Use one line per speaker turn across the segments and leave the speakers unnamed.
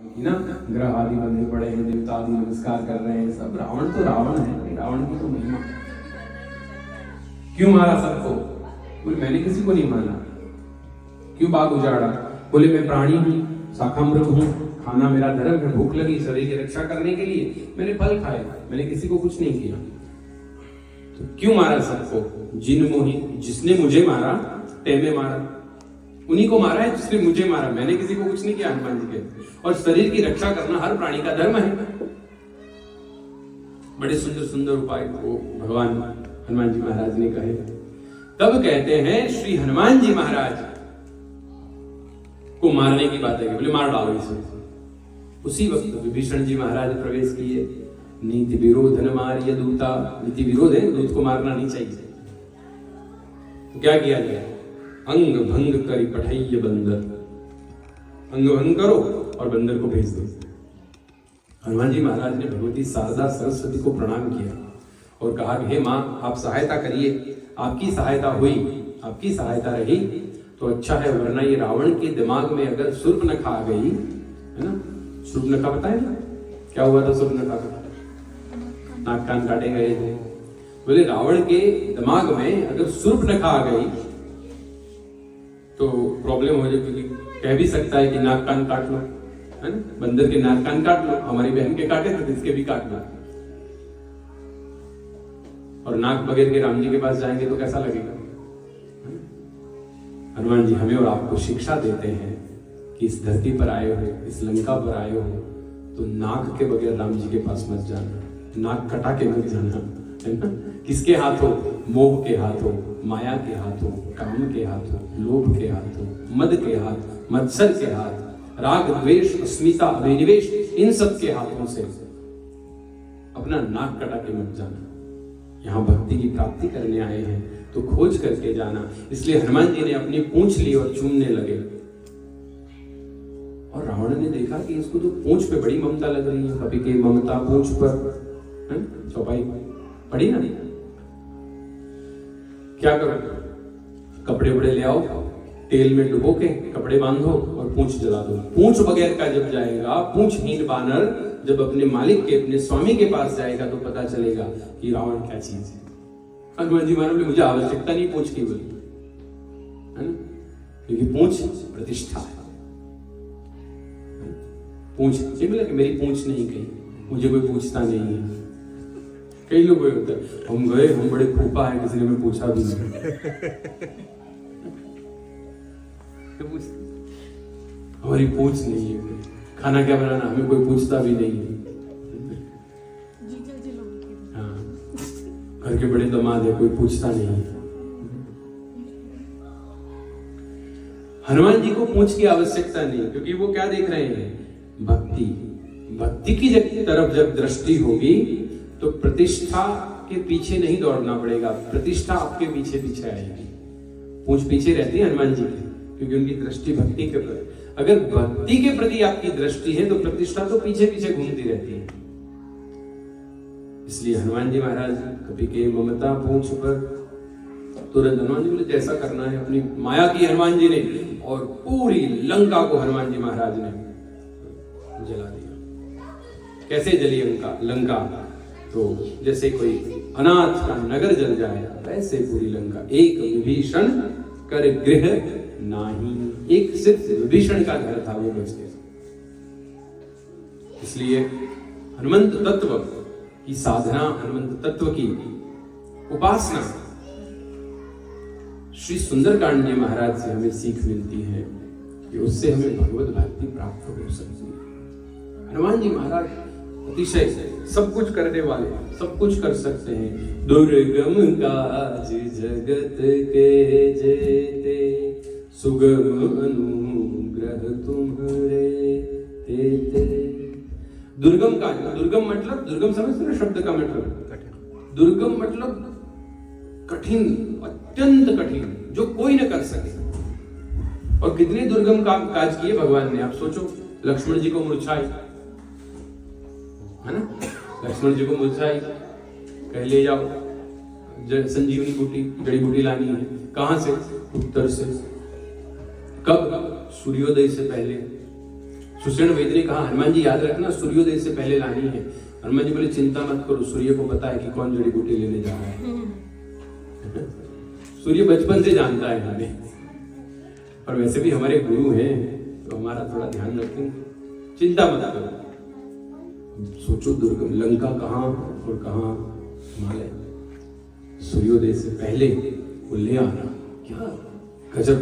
ना ग्रह आदि बंधे पड़े हैं, देवता आदि नमस्कार कर रहे हैं, सब रावण तो रावण है, रावण की तो महिमा। क्यों मारा सबको? बोले मैंने किसी को नहीं मारा। क्यों बाग उजाड़ा? बोले मैं प्राणी हूँ, शाखामृग हूँ, खाना मेरा धर्म है, भूख लगी शरीर की रक्षा करने के लिए मैंने फल खाए, मैंने किसी को कुछ नहीं किया। तो क्यों मारा सबको? जिन मोहि, जिसने मुझे मारा तैमे मारा, उन्हीं को मारा है जिसने मुझे मारा, मैंने किसी को कुछ नहीं किया। हनुमान जी के और शरीर की रक्षा करना हर प्राणी का धर्म है। बड़े सुंदर सुंदर उपाय वो भगवान हनुमान जी महाराज ने कहे। तब कहते हैं श्री हनुमान जी महाराज को मारने की बात है, बोले मार डालो इसे। उसी वक्त विभीषण जी महाराज प्रवेश किए। नीति विरोध न मारिय दूता, नीति विरोध है, दूत को मारना नहीं चाहिए। तो क्या किया गया? अंग भंग करी पठैय बंदर, अंग भंग करो और बंदर को भेज दो। हनुमान जी महाराज ने भगवती शारदा सरस्वती को प्रणाम किया और कहा हे माँ आप सहायता करिए, आपकी सहायता हुई, आपकी सहायता रही तो अच्छा है, वरना ये रावण के दिमाग में अगर शूर्पणखा आ गई है ना। शूर्पणखा पता है ना क्या हुआ था? शूर्पणखा का नाक कान काटे गए थे। बोले रावण के दिमाग में अगर शूर्पणखा आ गई तो प्रॉब्लम हो जाए, क्योंकि कह भी सकता है कि नाक कान काट लो, है ना, बंदर के नाक कान काट लो, हमारी बहन के काटे तो इसके भी काट लो। और नाक बगैर के राम जी के पास जाएंगे तो कैसा लगेगा? हनुमान जी हमें और आपको शिक्षा देते हैं कि इस धरती पर आए हो, इस लंका पर आए हो तो नाक के बगैर राम जी के पास मत जाना, नाक कटा के मत जाना, है ना। किसके हाथों? मोह के हाथों, माया के हाथों, काम के हाथों, लोभ के हाथों, मद के हाथ, मत्सर के हाथ, राग द्वेष अस्मिता अभिनिवेश, इन सब के हाथों से अपना नाक कटा के मत जाना। यहाँ भक्ति की प्राप्ति करने आए हैं तो खोज करके जाना। इसलिए हनुमान जी ने अपनी पूंछ ली और चूमने लगे। और रावण ने देखा कि इसको तो पूंछ पे बड़ी ममता लग रही है, कभी के ममता पूंछ पर, चौपाई पड़ी ना। क्या करो? कपड़े बड़े ले आओ, तेल में डुबो के कपड़े बांधो और पूंछ जला दो। पूंछ बगैर का जब जाएगा, पूंछहीन बानर जब अपने मालिक के, अपने स्वामी के पास जाएगा तो पता चलेगा कि रावण क्या चीज है। हनुमान जी महाराज बोले मुझे आवश्यकता नहीं पूंछ की, बोली है ना, क्योंकि पूंछ प्रतिष्ठा है। पूंछ ये बोला कि मेरी पूंछ नहीं गई, मुझे कोई पूछता नहीं है। कई लोग होते हैं हम गए, हम बड़े फूफा है, किसी ने हमें पूछा भी नहीं। हमारी पूछ नहीं है, खाना क्या बनाना हमें कोई पूछता भी नहीं है। हाँ, घर के बड़े दामाद है, कोई पूछता नहीं है। हनुमान जी को पूछ की आवश्यकता नहीं, क्योंकि वो क्या देख रहे हैं? भक्ति। भक्ति की तरफ जब दृष्टि होगी तो प्रतिष्ठा के पीछे नहीं दौड़ना पड़ेगा, प्रतिष्ठा आपके पीछे पीछे आएगी। पूंछ पीछे रहती है हनुमान जी की, क्योंकि उनकी दृष्टि भक्ति के प्रति। अगर भक्ति के प्रति आपकी दृष्टि है तो प्रतिष्ठा तो पीछे पीछे घूमती रहती है। इसलिए हनुमान जी महाराज कभी के ममता पूंछ पर तुरंत हनुमान जी बोले जैसा करना है। अपनी माया की हनुमान जी ने और पूरी लंका को हनुमान जी महाराज ने जला दिया। कैसे जली लंका? तो जैसे कोई अनाथ का नगर जल जाए वैसे पूरी लंका। एक विभीषण कर गृह नाही, एक सिर्फ विभीषण का घर था, वो बच गया। इसलिए हनुमंत तत्व की साधना, हनुमंत तत्व की उपासना श्री सुंदरकांड जी महाराज से हमें सीख मिलती है कि उससे हमें भगवत भक्ति प्राप्त हो सकती है। हनुमान जी महाराज अतिशय सब कुछ करने वाले, सब कुछ कर सकते हैं। दुर्गम काज जगत के जेते, सुगम अनुग्रह तुम्हारे तेते। दुर्गम काज, दुर्गम मतलब, दुर्गम समझते हो शब्द का मतलब? दुर्गम मतलब कठिन, अत्यंत कठिन, जो कोई न कर सके। और कितने दुर्गम काज किए भगवान ने, आप सोचो। लक्ष्मण जी को मूर्छाई, है ना, लक्ष्मण जी को मूर्छाई, कह ले जाओ संजीवनी बूटी, जड़ी बूटी लानी है। कहां से? उत्तर से। कब? सूर्योदय से पहले। सुषेण वैद्य ने कहा हनुमान जी याद रखना सूर्योदय से पहले लानी है। हनुमान जी बोले चिंता मत करो, सूर्य को पता है कि कौन जड़ी बूटी लेने जा रहा है। सूर्य बचपन से जानता है हमें, और वैसे भी हमारे गुरु हैं तो हमारा थोड़ा ध्यान रखेंगे, चिंता मत करो। सोचो दुर्गम लंका कहाँ और कहाँ हिमालय, सूर्योदय से पहले वो ले आना, क्या गजब।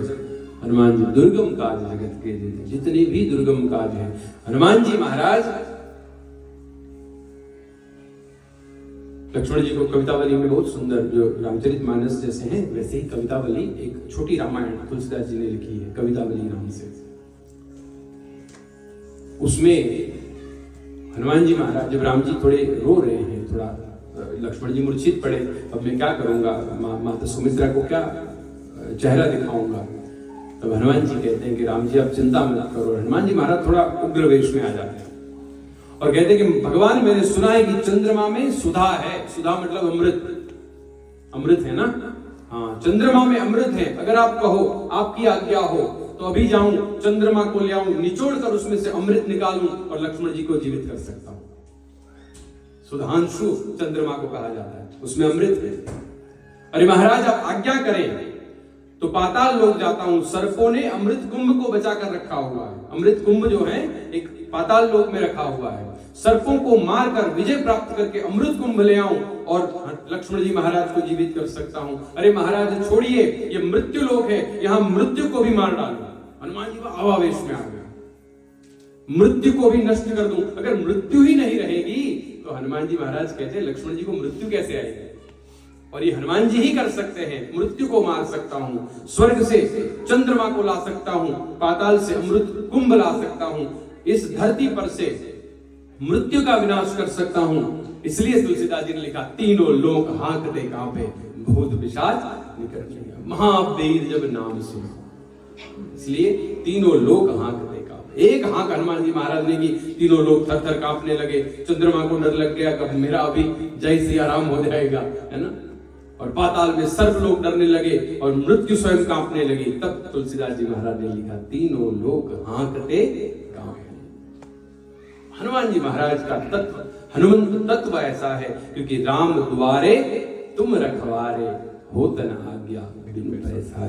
हनुमान जी दुर्गम काज जगत के देते, जितने भी दुर्गम काज हैं हनुमान जी महाराज। लक्ष्मण जी को कवितावली में बहुत सुंदर, जो रामचरितमानस जैसे हैं वैसे ही कवितावली, एक छोटी रामायण तुलसीदास जी ने लिखी है कवितावली नाम से। उसमें हनुमान जी महाराज, जब राम जी थोड़े रो रहे हैं, थोड़ा लक्ष्मण जी मूर्छित पड़े, अब मैं क्या करूंगा, माता सुमित्रा को क्या चेहरा दिखाऊंगा, तब हनुमान जी कहते हैं कि राम जी आप चिंता मत करो। हनुमान जी महाराज थोड़ा उग्र वेश में आ जाते हैं और कहते हैं कि भगवान मैंने सुना है कि चंद्रमा में सुधा है, सुधा मतलब अमृत, अमृत है ना, हाँ चंद्रमा में अमृत है, अगर आप कहो, आपकी आज्ञा हो तो अभी जाऊं चंद्रमा को ले आऊं, निचोड़ कर उसमें से अमृत निकालूं और लक्ष्मण जी को जीवित कर सकता हूं। सुधांशु चंद्रमा को कहा जाता है, उसमें अमृत है। अरे महाराज आप आज्ञा करें तो पाताल लोक जाता हूं, सर्पों ने अमृत कुंभ को बचा कर रखा हुआ है। अमृत कुंभ जो है एक पाताल लोक में रखा हुआ है, सर्पों को मारकर विजय प्राप्त करके अमृत कुंभ ले आऊं और लक्ष्मण जी महाराज को जीवित कर सकता हूं। अरे महाराज छोड़िए, ये मृत्यु लोक है, यहां मृत्यु को भी मार डालूं। हनुमान जी आवेश में आ गया, मृत्यु को भी नष्ट कर दूं। अगर मृत्यु ही नहीं रहेगी तो हनुमान जी महाराज कहते हैं लक्ष्मण जी को मृत्यु कैसे आएगी, और ये हनुमान जी ही कर सकते हैं। मृत्यु को मार सकता हूं, स्वर्ग से चंद्रमा को ला सकता हूं, पाताल से अमृत कुंभ ला सकता हूं, इस धरती पर से मृत्यु का विनाश कर सकता हूं। इसलिए तुलसीदास जी ने लिखा तीनों लोक हांकते कांपे, भूत पिशाच निकट नहीं, महावीर जब नाम सुनो। इसलिए तीनों लोक हांकते कांपे, एक हांक हनुमान जी महाराज ने की, तीनों लोग थर थर कांपने लगे। चंद्रमा को डर लग गया, कब मेरा अभी जय सिया राम हो जाएगा, है ना, और पाताल में सर्प लोग डरने लगे और मृत्यु स्वयं कांपने लगी। तब तुलसीदास जी महाराज ने लिखा तीनों लोग हांकते कांपे। हनुमान जी महाराज का तत्व, हनुमंत तत्व ऐसा है, क्योंकि राम द्वारे तुम रखवारे, होत न आज्ञा बिन पैसारे।